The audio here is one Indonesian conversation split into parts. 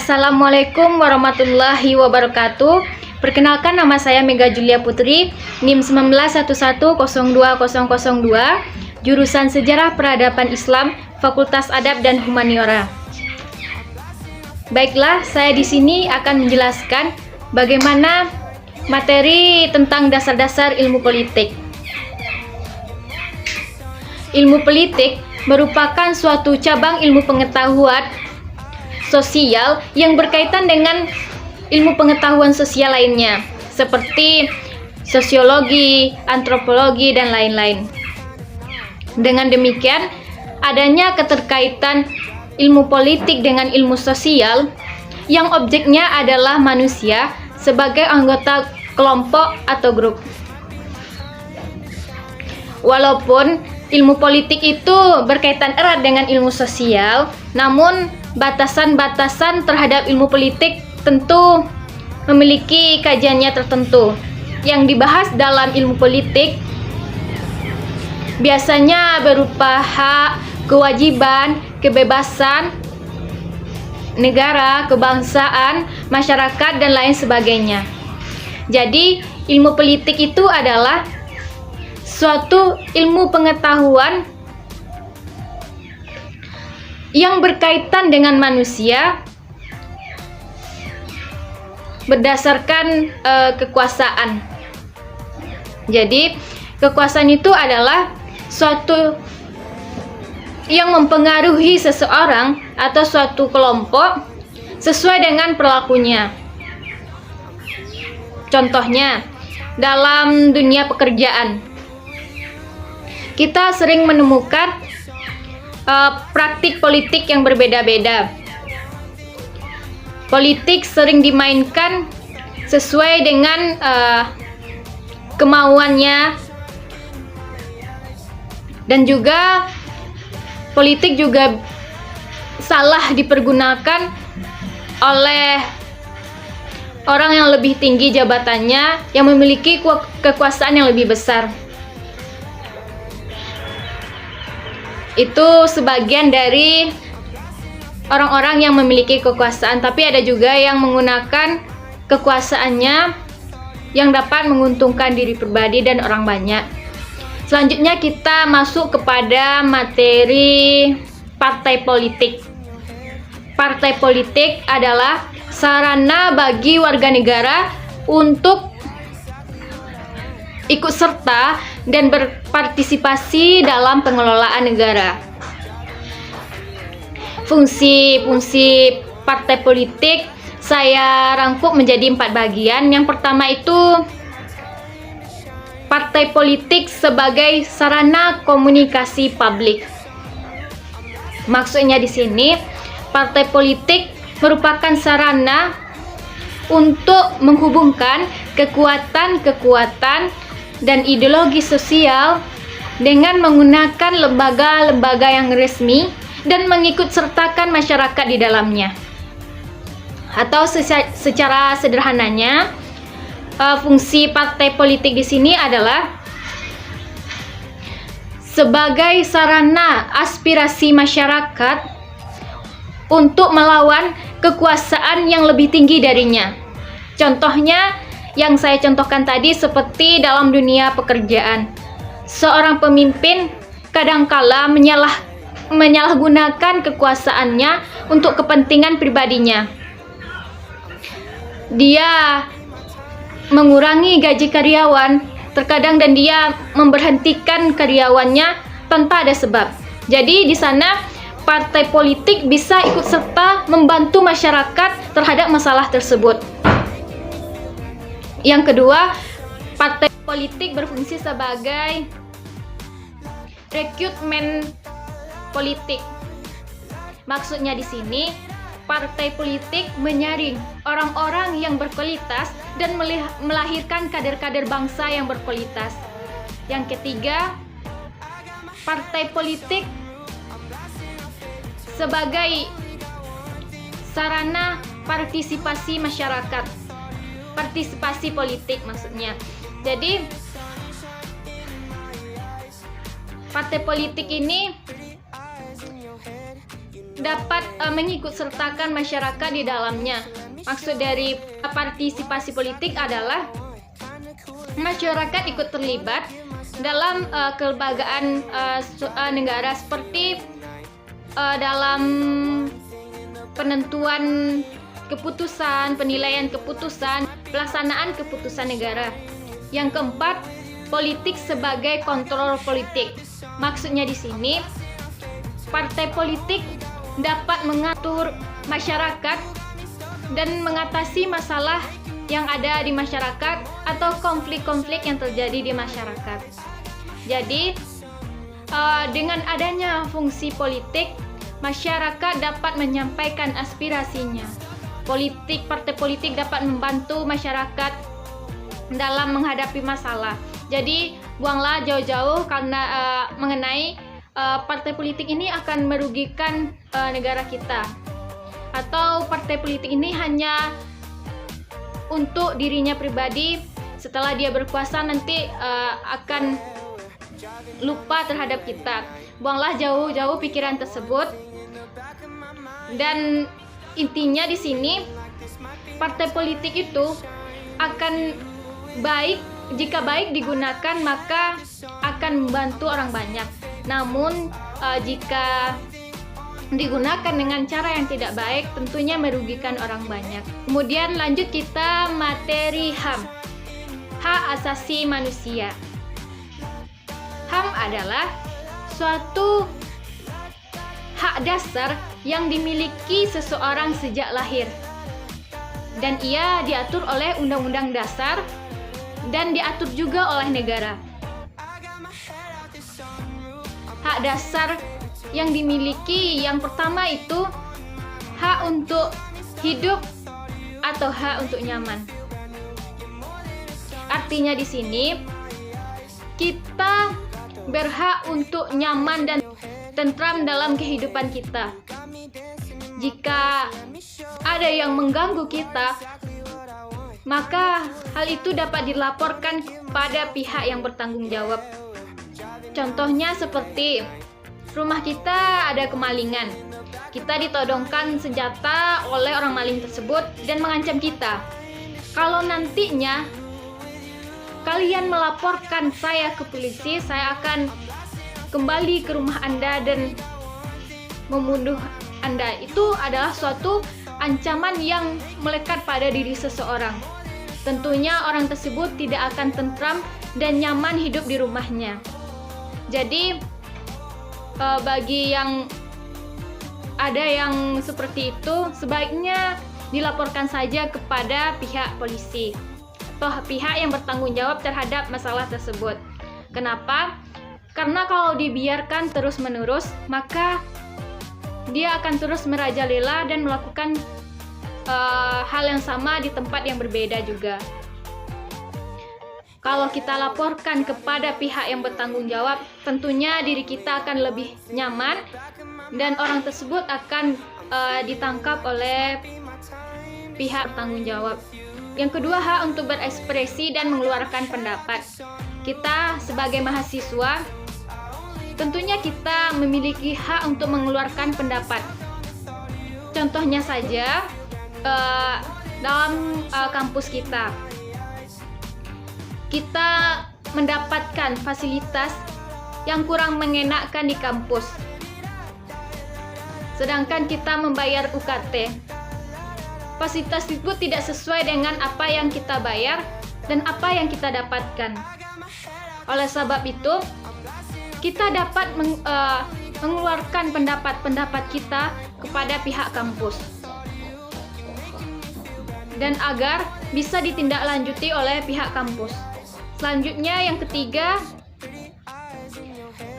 Assalamualaikum warahmatullahi wabarakatuh. Perkenalkan, nama saya Mega Julia Putri, NIM 1911102002, jurusan Sejarah Peradaban Islam, Fakultas Adab dan Humaniora. Baiklah, saya di sini akan menjelaskan bagaimana materi tentang dasar-dasar ilmu politik. Ilmu politik merupakan suatu cabang ilmu pengetahuan sosial yang berkaitan dengan ilmu pengetahuan sosial lainnya, seperti sosiologi, antropologi, dan lain-lain. Dengan demikian, adanya keterkaitan ilmu politik dengan ilmu sosial yang objeknya adalah manusia sebagai anggota kelompok atau grup. Walaupun ilmu politik itu berkaitan erat dengan ilmu sosial, namun batasan-batasan terhadap ilmu politik tentu memiliki kajiannya tertentu. Yang dibahas dalam ilmu politik biasanya berupa hak, kewajiban, kebebasan negara, kebangsaan, masyarakat, dan lain sebagainya. Jadi, ilmu politik itu adalah suatu ilmu pengetahuan yang berkaitan dengan manusia berdasarkan kekuasaan. Jadi, kekuasaan itu adalah suatu yang mempengaruhi seseorang atau suatu kelompok sesuai dengan perilakunya. Contohnya, dalam dunia pekerjaan, kita sering menemukan praktik politik yang berbeda-beda. Politik sering dimainkan sesuai dengan kemauannya, dan juga politik juga salah dipergunakan oleh orang yang lebih tinggi jabatannya, yang memiliki kekuasaan yang lebih besar. Itu sebagian dari orang-orang yang memiliki kekuasaan, tapi ada juga yang menggunakan kekuasaannya yang dapat menguntungkan diri pribadi dan orang banyak. Selanjutnya kita masuk kepada materi partai politik. Partai politik adalah sarana bagi warga negara untuk ikut serta dan berpartisipasi dalam pengelolaan negara. Fungsi-fungsi partai politik saya rangkum menjadi 4 bagian. Yang pertama itu partai politik sebagai sarana komunikasi publik. Maksudnya di sini, partai politik merupakan sarana untuk menghubungkan kekuatan-kekuatan dan ideologi sosial dengan menggunakan lembaga-lembaga yang resmi dan mengikut sertakan masyarakat di dalamnya. Atau secara sederhananya, fungsi partai politik di sini adalah sebagai sarana aspirasi masyarakat untuk melawan kekuasaan yang lebih tinggi darinya. Contohnya yang saya contohkan tadi, seperti dalam dunia pekerjaan. Seorang pemimpin kadangkala menyalahgunakan kekuasaannya untuk kepentingan pribadinya. Dia mengurangi gaji karyawan terkadang, dan dia memberhentikan karyawannya tanpa ada sebab. Jadi di sana partai politik bisa ikut serta membantu masyarakat terhadap masalah tersebut. Yang kedua, partai politik berfungsi sebagai rekrutmen politik. Maksudnya di sini, partai politik menyaring orang-orang yang berkualitas dan melahirkan kader-kader bangsa yang berkualitas. Yang ketiga, partai politik sebagai sarana partisipasi masyarakat. Partisipasi politik maksudnya. Jadi, partai politik ini dapat mengikut sertakan masyarakat di dalamnya. Maksud dari partisipasi politik adalah masyarakat ikut terlibat dalam kelembagaan negara, seperti dalam penentuan keputusan, penilaian keputusan, pelaksanaan keputusan negara. Yang keempat, politik sebagai kontrol politik. Maksudnya di sini, partai politik dapat mengatur masyarakat dan mengatasi masalah yang ada di masyarakat atau konflik-konflik yang terjadi di masyarakat. Jadi, dengan adanya fungsi politik, masyarakat dapat menyampaikan aspirasinya. Partai politik dapat membantu masyarakat dalam menghadapi masalah. Jadi, buanglah jauh-jauh karena mengenai partai politik ini akan merugikan negara kita, atau partai politik ini hanya untuk dirinya pribadi. Setelah dia berkuasa nanti akan lupa terhadap kita. Buanglah jauh-jauh pikiran tersebut. Dan intinya di sini, partai politik itu akan baik jika baik digunakan, maka akan membantu orang banyak. Namun jika digunakan dengan cara yang tidak baik, tentunya merugikan orang banyak. Kemudian lanjut kita materi HAM, hak asasi manusia. HAM adalah suatu hak dasar yang dimiliki seseorang sejak lahir, dan ia diatur oleh Undang-Undang Dasar dan diatur juga oleh negara. Hak dasar yang dimiliki yang pertama itu hak untuk hidup atau hak untuk nyaman. Artinya di sini kita berhak untuk nyaman dan tentram dalam kehidupan kita. Jika ada yang mengganggu kita, maka hal itu dapat dilaporkan kepada pihak yang bertanggung jawab. Contohnya seperti rumah kita ada kemalingan. Kita ditodongkan senjata oleh orang maling tersebut dan mengancam kita. Kalau nantinya kalian melaporkan saya ke polisi, saya akan kembali ke rumah Anda dan membunuh Anda. Itu adalah suatu ancaman yang melekat pada diri seseorang. Tentunya orang tersebut tidak akan tentram dan nyaman hidup di rumahnya. Jadi bagi yang ada yang seperti itu, sebaiknya dilaporkan saja kepada pihak polisi atau pihak yang bertanggung jawab terhadap masalah tersebut. Kenapa? Karena kalau dibiarkan terus-menerus, maka dia akan terus merajalela dan melakukan hal yang sama di tempat yang berbeda juga. Kalau kita laporkan kepada pihak yang bertanggung jawab, tentunya diri kita akan lebih nyaman dan orang tersebut akan ditangkap oleh pihak bertanggung jawab. Yang kedua, hak untuk berekspresi dan mengeluarkan pendapat. Kita sebagai mahasiswa, tentunya kita memiliki hak untuk mengeluarkan pendapat. Contohnya saja, dalam kampus kita mendapatkan fasilitas yang kurang mengenakan di kampus, sedangkan kita membayar UKT. Fasilitas itu tidak sesuai dengan apa yang kita bayar dan apa yang kita dapatkan. Oleh sebab itu, kita dapat mengeluarkan pendapat-pendapat kita kepada pihak kampus, dan agar bisa ditindaklanjuti oleh pihak kampus. Selanjutnya, yang ketiga,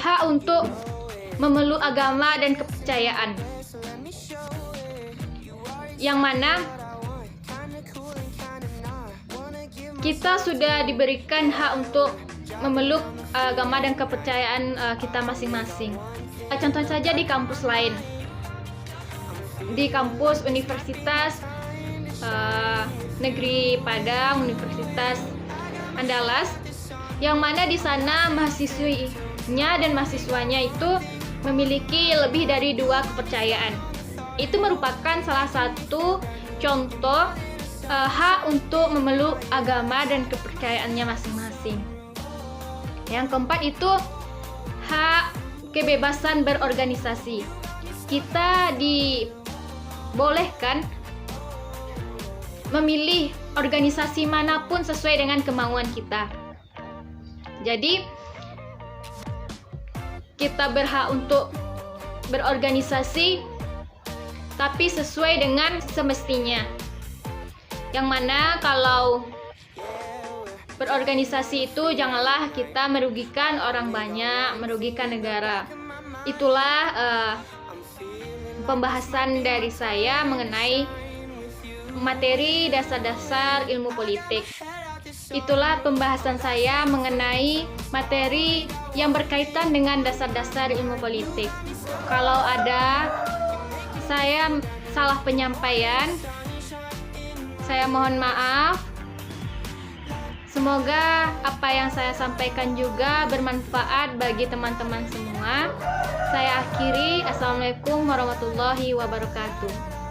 hak untuk memeluk agama dan kepercayaan, yang mana kita sudah diberikan hak untuk memeluk agama dan kepercayaan kita masing-masing. Contoh saja di kampus lain, di kampus Universitas Negeri Padang, Universitas Andalas, yang mana di sana mahasiswinya dan mahasiswanya itu memiliki lebih dari 2 kepercayaan. Itu merupakan salah satu contoh hak untuk memeluk agama dan kepercayaannya masing-masing. Yang keempat itu hak kebebasan berorganisasi. Kita dibolehkan memilih organisasi manapun sesuai dengan kemauan kita. Jadi kita berhak untuk berorganisasi tapi sesuai dengan semestinya. Yang mana kalau berorganisasi itu janganlah kita merugikan orang banyak, merugikan negara. Itulah pembahasan dari saya mengenai materi dasar-dasar ilmu politik. Itulah pembahasan saya mengenai materi yang berkaitan dengan dasar-dasar ilmu politik. Kalau ada saya salah penyampaian, saya mohon maaf. Semoga apa yang saya sampaikan juga bermanfaat bagi teman-teman semua. Saya akhiri. Assalamualaikum warahmatullahi wabarakatuh.